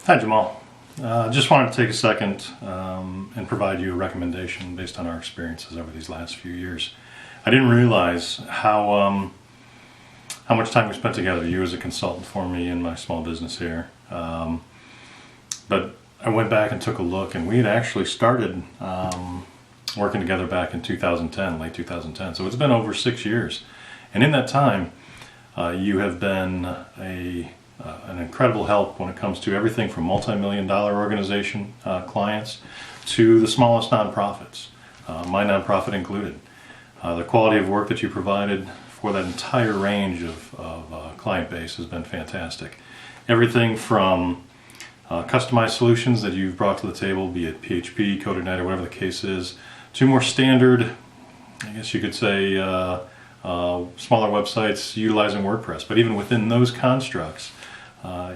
Hi, Jamal. Just wanted to take a second and provide you a recommendation based on our experiences over these last few years. I didn't realize how much time we spent together, you as a consultant for me in my small business here. But I went back and took a look, and we had actually started working together back in 2010, late 2010. So it's been over 6 years. And in that time, you have been an incredible help when it comes to everything from multi-million-dollar organization clients to the smallest nonprofits, my nonprofit included. The quality of work that you provided for that entire range of client base has been fantastic. Everything from customized solutions that you've brought to the table, be it PHP, Codeigniter, whatever the case is, to more standard, I guess you could say, smaller websites utilizing WordPress. But even within those constructs,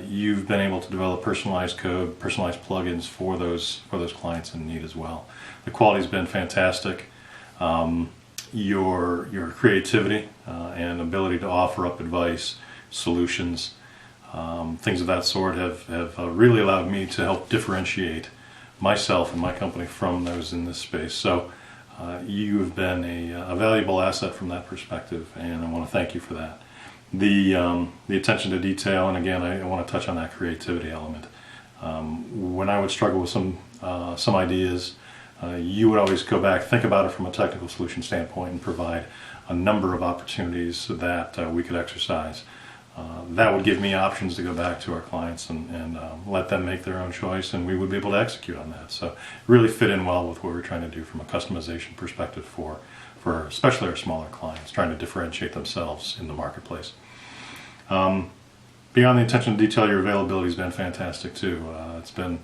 you've been able to develop personalized code, personalized plugins for those clients in need as well. The quality's been fantastic. Your creativity and ability to offer up advice, solutions, things of that sort have really allowed me to help differentiate myself and my company from those in this space. So you have been a valuable asset from that perspective, and I want to thank you for that. The attention to detail, and again, I want to touch on that creativity element. When I would struggle with some ideas, you would always go back, think about it from a technical solution standpoint, and provide a number of opportunities that we could exercise. That would give me options to go back to our clients and let them make their own choice, and we would be able to execute on that. So it really fit in well with what we're trying to do from a customization perspective for especially our smaller clients, trying to differentiate themselves in the marketplace. Beyond the attention to detail, your availability has been fantastic too. It's been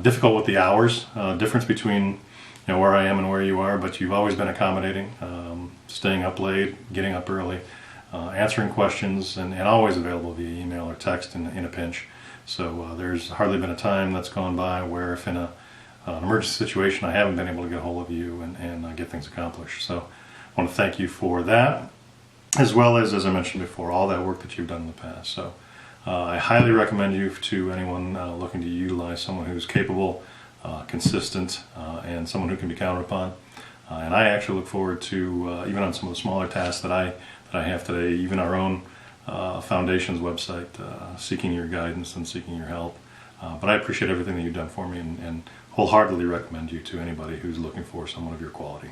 difficult with the hours difference between where I am and where you are, but you've always been accommodating, staying up late, getting up early, answering questions, and always available via email or text in a pinch. So there's hardly been a time that's gone by where if in an emergency situation I haven't been able to get a hold of you and get things accomplished. So I want to thank you for that, as well as I mentioned before, all that work that you've done in the past. So I highly recommend you to anyone looking to utilize someone who's capable, consistent, and someone who can be counted upon. And I actually look forward to, even on some of the smaller tasks that I have today, even our own foundation's website, seeking your guidance and seeking your help. But I appreciate everything that you've done for me, and wholeheartedly recommend you to anybody who's looking for someone of your quality.